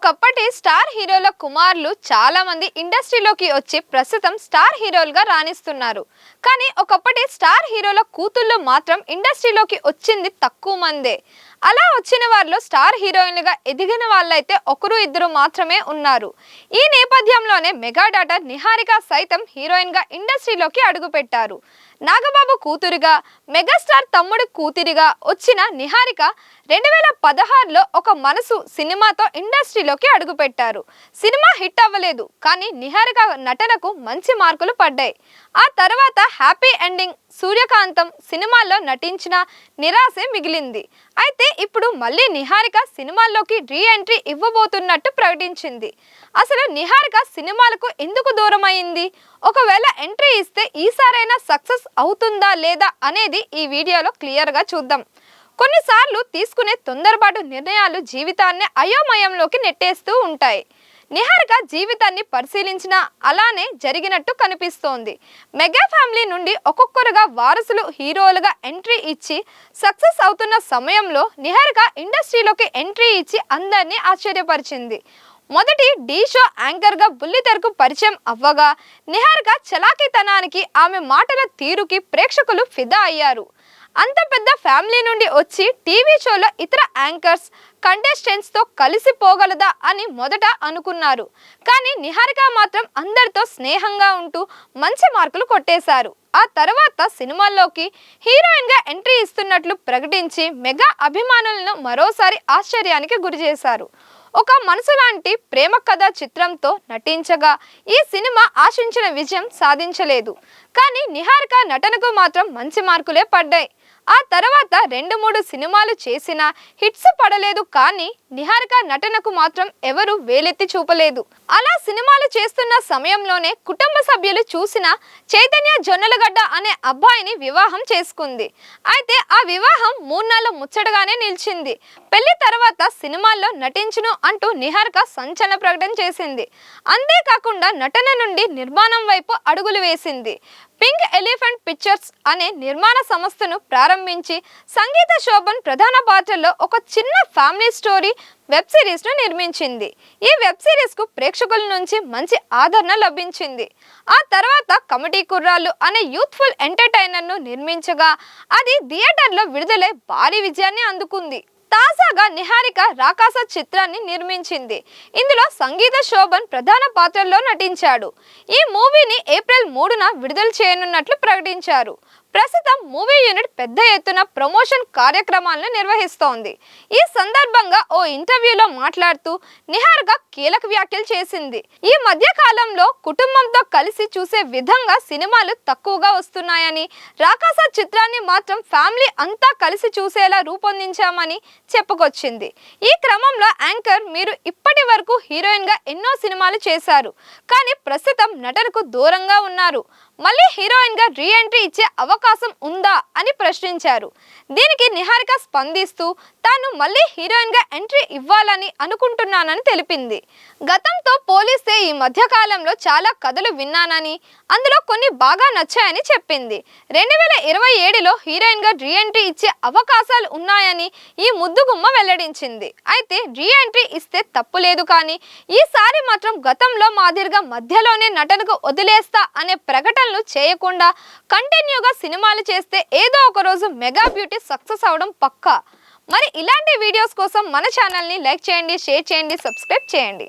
ఒకప్పటి స్టార్ హీరోల కుమారులు చాలా మంది ఇండస్ట్రీలోకి వచ్చి ప్రస్తుతం స్టార్ హీరోలుగా రాణిస్తున్నారు. కానీ ఒకప్పటి స్టార్ హీరోల కూతుళ్ళు మాత్రం ఇండస్ట్రీలోకి వచ్చింది తక్కువ మందే. అలా వచ్చిన వారిలో స్టార్ హీరోయిన్లుగా ఎదిగిన వాళ్ళైతే ఒకరు ఇద్దరు మాత్రమే ఉన్నారు. ఈ నేపథ్యంలోనే మెగా డాటర్ నిహారిక సైతం హీరోయిన్గా ఇండస్ట్రీలోకి అడుగుపెట్టారు. నాగబాబు కూతురుగా, మెగాస్టార్ తమ్ముడి కూతురిగా వచ్చిన నిహారిక 2016లో ఒక మనసు సినిమాతో ఇండస్ట్రీలోకి అడుగుపెట్టారు. సినిమా హిట్ అవ్వలేదు, కానీ నిహారిక నటనకు మంచి మార్కులు పడ్డాయి. ఆ తర్వాత హ్యాపీ ఎండింగ్, సూర్యకాంతం సినిమాల్లో నటించిన నిరాశే మిగిలింది. అయితే ఇప్పుడు మళ్ళీ నిహారిక సినిమాల్లోకి రీ ఎంట్రీ ఇవ్వబోతున్నట్టు ప్రకటించింది. అసలు నిహారిక సినిమాలకు ఎందుకు దూరం అయింది? ఒకవేళ ఎంట్రీ ఇస్తే ఈసారైనా సక్సెస్ అవుతుందా లేదా అనేది ఈ వీడియోలో క్లియర్గా చూద్దాం. కొన్నిసార్లు తీసుకునే తొందరపాటు నిర్ణయాలు జీవితాన్ని అయోమయంలోకి నెట్టేస్తూ ఉంటాయి. నిహారిక జీవితాన్ని పరిశీలించినా అలానే జరిగినట్టు కనిపిస్తోంది. మెగా ఫ్యామిలీ నుండి ఒక్కొక్కరుగా వారసులు హీరోలుగా ఎంట్రీ ఇచ్చి సక్సెస్ అవుతున్న సమయంలో నిహారిక ఇండస్ట్రీలోకి ఎంట్రీ ఇచ్చి అందరినీ ఆశ్చర్యపరిచింది. మొదటి ఢీ షో యాంకర్గా బుల్లితెరకు పరిచయం అవ్వగా నిహారిక చలాకీతనానికి, ఆమె మాటల తీరుకి ప్రేక్షకులు ఫిదా అయ్యారు. అంత పెద్ద ఫ్యామిలీ నుండి వచ్చి టీవీ షోలో ఇతర యాంకర్స్, కంటెస్టెంట్స్తో కలిసిపోగలదా అని మొదట అనుకున్నారు. కానీ నిహారిక మాత్రం అందరితో స్నేహంగా ఉంటూ మంచి మార్కులు కొట్టేశారు. ఆ తర్వాత సినిమాల్లోకి హీరోయిన్గా ఎంట్రీ ఇస్తున్నట్లు ప్రకటించి మెగా అభిమానులను మరోసారి ఆశ్చర్యానికి గురిచేశారు. ఒక మనసు లాంటి ప్రేమ కథ చిత్రంతో నటించగా ఈ సినిమా ఆశించిన విజయం సాధించలేదు. కానీ నిహారిక నటనకు మాత్రం మంచి మార్కులే పడ్డాయి. ఆ తర్వాత 2-3 సినిమాలు చేసినా హిట్స్ పడలేదు. కానీ నిహారిక నటనకు మాత్రం ఎవరు వేలెత్తి చూపలేదు. అలా సినిమాలు చేస్తున్న సమయంలోనే కుటుంబ సభ్యులు చూసిన చైతన్య జొన్నలగడ్డ అనే అబ్బాయిని వివాహం చేసుకుంది. అయితే ఆ వివాహం 3 నెలల ముచ్చటగానే నిలిచింది. పెళ్లి తర్వాత సినిమాల్లో నటించును అంటూ నిహారిక సంచలన ప్రకటన చేసింది. అంతేకాకుండా నటన నుండి నిర్మాణం వైపు అడుగులు వేసింది. పింక్ ఎలిఫెంట్ పిక్చర్స్ అనే నిర్మాణ సంస్థను ప్రారంభించి సంగీత శోభన్ ప్రధాన పాత్రలో ఒక చిన్న ఫ్యామిలీ స్టోరీ వెబ్ సిరీస్ను నిర్మించింది. ఈ వెబ్ సిరీస్కు ప్రేక్షకుల నుంచి మంచి ఆదరణ లభించింది. ఆ తర్వాత కమిటీ కుర్రాళ్ళు అనే యూత్ఫుల్ ఎంటర్టైనర్ను నిర్మించగా అది థియేటర్లో విడుదలై భారీ విజయాన్ని అందుకుంది. తాజాగా నిహారిక రాకాస చిత్రాన్ని నిర్మించింది. ఇందులో సంగీత శోభన్ ప్రధాన పాత్రల్లో నటించాడు. ఈ మూవీని ఏప్రిల్ 3న విడుదల చేయనున్నట్లు ప్రకటించారు. ప్రస్తుతం మూవీ యూనిట్ పెద్ద ఎత్తున ప్రమోషన్ కార్యక్రమాలను నిర్వహిస్తోంది. ఈ సందర్భంగా ఓ ఇంటర్వ్యూలో మాట్లాడుతూ నిహారిక కీలక వ్యాఖ్యలు చేసింది. ఈ మధ్య కాలంలో కుటుంబంతో కలిసి చూసే విధంగా సినిమాలు తక్కువగా వస్తున్నాయని, రాకాస చిత్రాన్ని మాత్రం ఫ్యామిలీ అంతా కలిసి చూసేలా రూపొందించామని చెప్పుకొచ్చింది. ఈ క్రమంలో యాంకర్, మీరు ఇప్పటి వరకు హీరోయిన్గా ఎన్నో సినిమాలు చేశారు, కానీ ప్రస్తుతం నటనకు దూరంగా ఉన్నారు. మళ్ళీ హీరోయిన్గా రీ ఎంట్రీ ఇచ్చే అవకాశం ఉందా అని ప్రశ్నించారు. దీనికి నిహారిక స్పందిస్తూ తాను మళ్ళీ హీరోయిన్గా ఎంట్రీ ఇవ్వాలని అనుకుంటున్నానని తెలిపింది. గతంతో పోలిస్తే ఈ మధ్యకాలంలో చాలా కథలు విన్నానని, అందులో కొన్ని బాగా నచ్చాయని చెప్పింది. 2027లో హీరోయిన్గా రీ ఎంట్రీ ఇచ్చే అవకాశాలు ఉన్నాయని ఈ ముద్దుగుమ్మ వెల్లడించింది. అయితే రీ ఎంట్రీ ఇస్తే తప్పులేదు, కానీ ఈసారి మాత్రం గతంలో మాదిరిగా మధ్యలోనే నటనకు వదిలేస్తా అనే ప్రకటనలు చేయకుండా కంటిన్యూగా సినిమాలు చేస్తే ఏదో ఒక రోజు మెగా బ్యూటీ సక్సెస్ అవడం పక్కా. మరి ఇలాంటి వీడియోస్ కోసం మన ఛానల్ని లైక్ చేయండి, షేర్ చేయండి, సబ్స్క్రైబ్ చేయండి.